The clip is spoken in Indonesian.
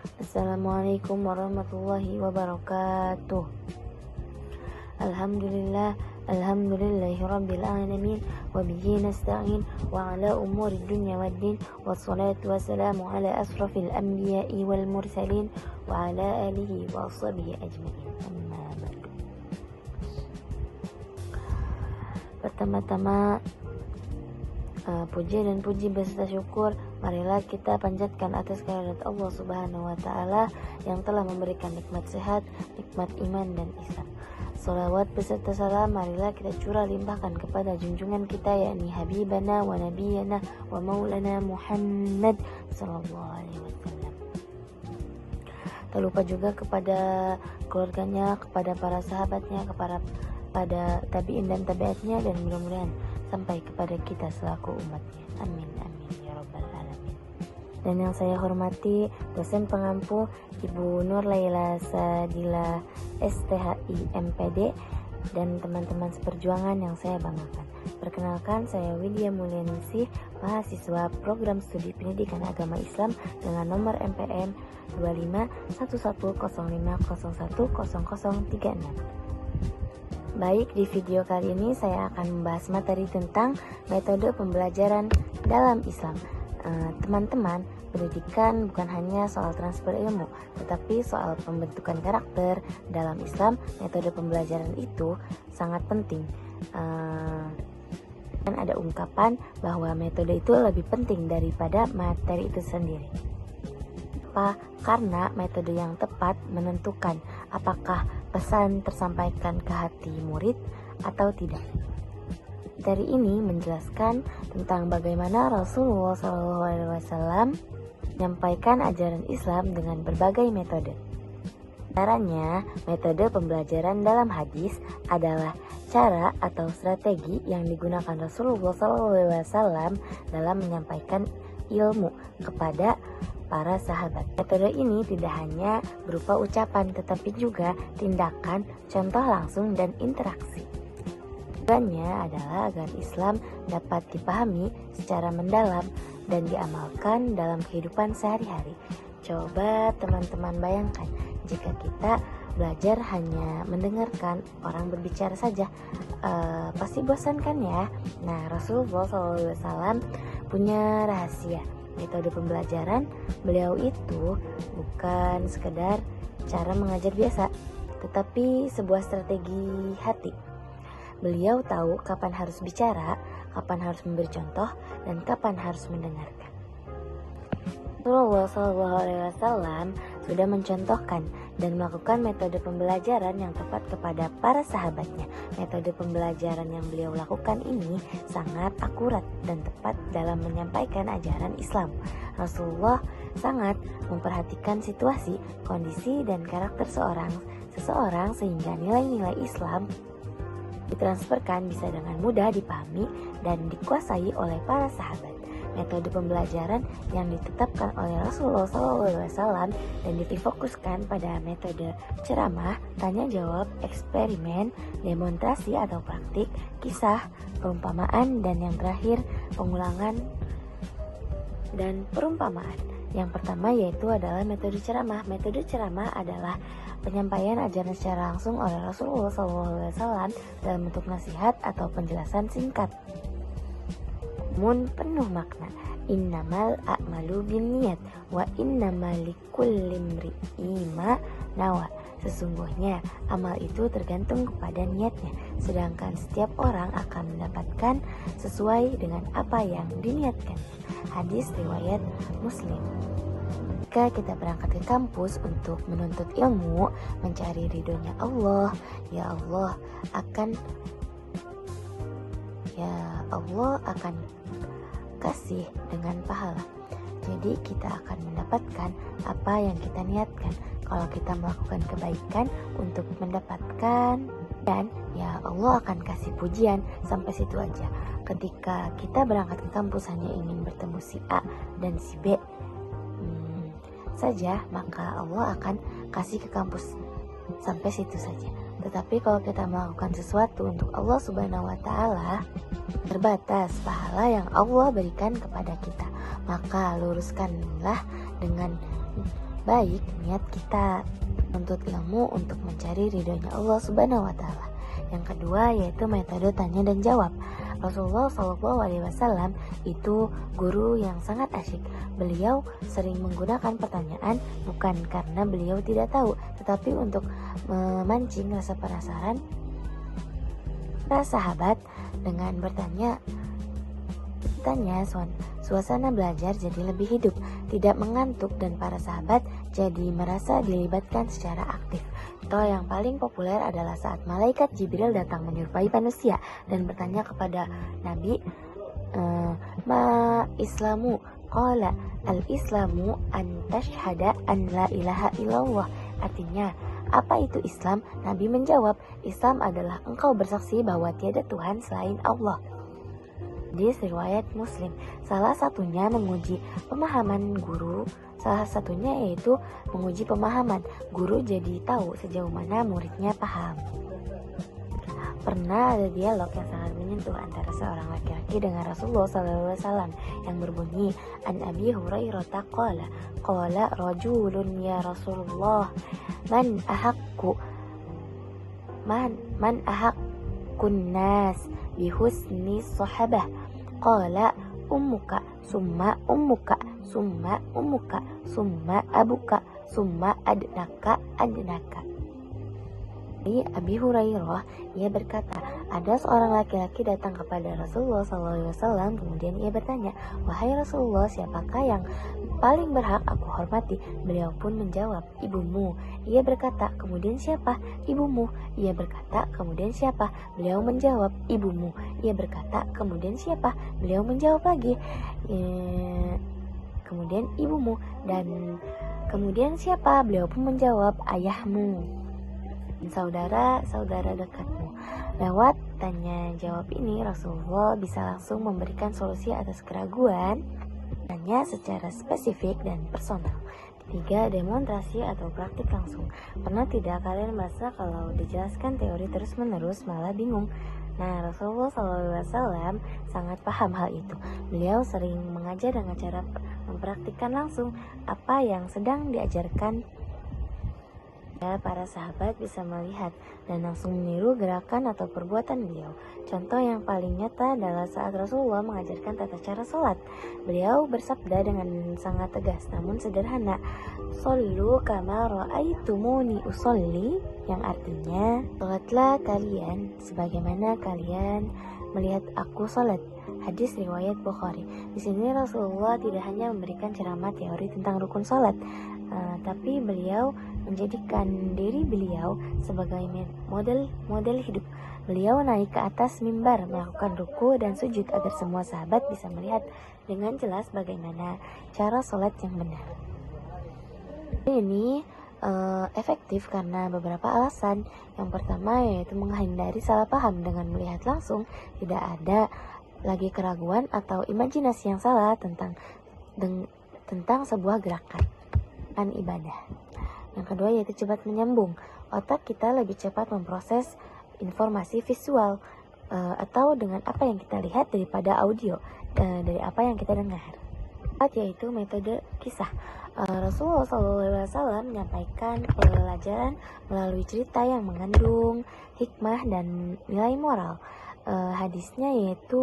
Assalamualaikum warahmatullahi wabarakatuh. Alhamdulillah, alhamdulillahi rabbil alamin, wabihi nasta'in, wa ala umuri dunya waddin, wassalatu wassalamu ala asrafil anbiya'i wal mursalin, wa ala alihi wa ashabihi ajma'in. Amma ba'du. Pertama-tama, puji dan puji beserta syukur marilah kita panjatkan atas kehadirat Allah Subhanahu wa taala yang telah memberikan nikmat sehat, nikmat iman dan Islam. Salawat beserta salam marilah kita curah limpahkan kepada junjungan kita, yakni habibana wa nabiyana wa maulana Muhammad sallallahu alaihi wasallam. Tak lupa juga kepada keluarganya, kepada para sahabatnya, kepada tabi'in dan tabi'atnya, dan mudah-mudahan sampai kepada kita selaku umatnya. Amin amin ya rabbal alamin. Dan yang saya hormati dosen pengampu Ibu Nur Laila Sadila STHI MPD dan teman-teman seperjuangan yang saya banggakan. Perkenalkan, saya Widya Mulyaningsih, mahasiswa program studi pendidikan agama Islam dengan nomor MPM 251105010036. Baik, di video kali ini saya akan membahas materi tentang metode pembelajaran dalam Islam. Teman-teman, pendidikan bukan hanya soal transfer ilmu, tetapi soal pembentukan karakter. Dalam Islam, metode pembelajaran itu sangat penting. Dan ada ungkapan bahwa metode itu lebih penting daripada materi itu sendiri. Karena metode yang tepat menentukan apakah pesan tersampaikan ke hati murid atau tidak. Materi ini menjelaskan tentang bagaimana Rasulullah SAW menyampaikan ajaran Islam dengan berbagai metode. Caranya, metode pembelajaran dalam hadis adalah cara atau strategi yang digunakan Rasulullah SAW dalam menyampaikan ilmu kepada para sahabat. Metode ini tidak hanya berupa ucapan, tetapi juga tindakan, contoh langsung, dan interaksi. Tujuannya adalah agar Islam dapat dipahami secara mendalam dan diamalkan dalam kehidupan sehari-hari. Coba teman-teman bayangkan, jika kita belajar hanya mendengarkan orang berbicara saja, pasti bosan kan ya? Nah, Rasulullah SAW punya rahasia. Metode pembelajaran beliau itu bukan sekedar cara mengajar biasa, tetapi sebuah strategi hati. Beliau tahu kapan harus bicara, kapan harus memberi contoh, dan kapan harus mendengarkan. Rasulullah SAW sudah mencontohkan dan melakukan metode pembelajaran yang tepat kepada para sahabatnya. Metode pembelajaran yang beliau lakukan ini sangat akurat dan tepat dalam menyampaikan ajaran Islam. Rasulullah sangat memperhatikan situasi, kondisi, dan karakter seseorang sehingga nilai-nilai Islam ditransferkan bisa dengan mudah dipahami dan dikuasai oleh para sahabat. Metode pembelajaran yang ditetapkan oleh Rasulullah SAW dan difokuskan pada metode ceramah, tanya jawab, eksperimen, demonstrasi atau praktik, kisah, perumpamaan, dan yang terakhir pengulangan dan perumpamaan. Yang pertama yaitu adalah metode ceramah. Metode ceramah adalah penyampaian ajaran secara langsung oleh Rasulullah SAW dalam bentuk nasihat atau penjelasan singkat, namun penuh makna. Innamal a'malu binniyat wa innamal likulli imri'in ma nawa. Sesungguhnya amal itu tergantung kepada niatnya, sedangkan setiap orang akan mendapatkan sesuai dengan apa yang diniatkan. Hadis riwayat Muslim. Jika kita berangkat ke kampus untuk menuntut ilmu, mencari ridhonya Allah, ya Allah akan kasih dengan pahala. Jadi kita akan mendapatkan apa yang kita niatkan. Kalau kita melakukan kebaikan untuk mendapatkan, dan ya Allah akan kasih pujian. Sampai situ aja. Ketika kita berangkat ke kampus hanya ingin bertemu si A dan si B saja, maka Allah akan kasih ke kampus. Sampai situ saja. Tetapi kalau kita melakukan sesuatu untuk Allah Subhanahu wa taala, terbatas pahala yang Allah berikan kepada kita. Maka luruskanlah dengan baik niat kita untuk ilmu untuk mencari ridhonya Allah Subhanahu wa Ta'ala. Yang kedua yaitu metode tanya dan jawab. Rasulullah SAW itu guru yang sangat asyik. Beliau sering menggunakan pertanyaan bukan karena beliau tidak tahu, tetapi untuk memancing rasa penasaran para sahabat dengan bertanya. Suasana belajar jadi lebih hidup, tidak mengantuk, dan para sahabat jadi merasa dilibatkan secara aktif. Contoh yang paling populer adalah saat malaikat Jibril datang menyerupai manusia dan bertanya kepada Nabi, ma islamu? Qala al-islamu an tashhada an la ilaha illallah. Artinya, apa itu Islam? Nabi menjawab, Islam adalah engkau bersaksi bahwa tiada Tuhan selain Allah. Di riwayat Muslim, salah satunya yaitu menguji pemahaman. Guru jadi tahu sejauh mana muridnya paham. Pernah ada dialog yang sangat menyentuh antara seorang laki-laki dengan Rasulullah SAW yang berbunyi, An Abi Hurairah qala rajulun ya Rasulullah man ahaqqun nas bihusni sahabah. Qala ummuka summa ummuka summa ummuka summa abuka summa adnaka. Dari Abi Hurairah, ia berkata, ada seorang laki-laki datang kepada Rasulullah SAW, kemudian ia bertanya, wahai Rasulullah, siapakah yang paling berhak aku hormati? Beliau pun menjawab, ibumu. Ia berkata, kemudian siapa? Ibumu. Ia berkata, kemudian siapa? Beliau menjawab, ibumu. Ia berkata, kemudian siapa? Beliau menjawab lagi, kemudian ibumu. Dan kemudian siapa? Beliau pun menjawab, ayahmu. Saudara-saudara dekatmu. Lewat tanya jawab ini, Rasulullah bisa langsung memberikan solusi atas keraguan hanya secara spesifik dan personal. Ketiga, demonstrasi atau praktik langsung. Pernah tidak kalian merasa kalau dijelaskan teori terus-menerus malah bingung? Nah, Rasulullah SAW sangat paham hal itu. Beliau sering mengajar dengan cara mempraktikkan langsung apa yang sedang diajarkan. Para sahabat bisa melihat dan langsung meniru gerakan atau perbuatan beliau. Contoh yang paling nyata adalah saat Rasulullah mengajarkan tata cara sholat. Beliau bersabda dengan sangat tegas namun sederhana, Shollu kama ra'aitumuni usolli, yang artinya, sholatlah kalian sebagaimana kalian melihat aku sholat. Hadis riwayat Bukhari. Di sini Rasulullah tidak hanya memberikan ceramah teori tentang rukun sholat, tapi beliau menjadikan diri beliau sebagai model hidup. Beliau naik ke atas mimbar, melakukan ruku dan sujud agar semua sahabat bisa melihat dengan jelas bagaimana cara sholat yang benar. Ini efektif karena beberapa alasan. Yang pertama yaitu menghindari salah paham. Dengan melihat langsung, tidak ada lagi keraguan atau imajinasi yang salah tentang sebuah gerakan ibadah. Yang kedua yaitu cepat menyambung. Otak kita lebih cepat memproses informasi visual atau dengan apa yang kita lihat daripada audio, dari apa yang kita dengar. Yaitu metode kisah. Rasulullah SAW menyampaikan pelajaran melalui cerita yang mengandung hikmah dan nilai moral. Hadisnya yaitu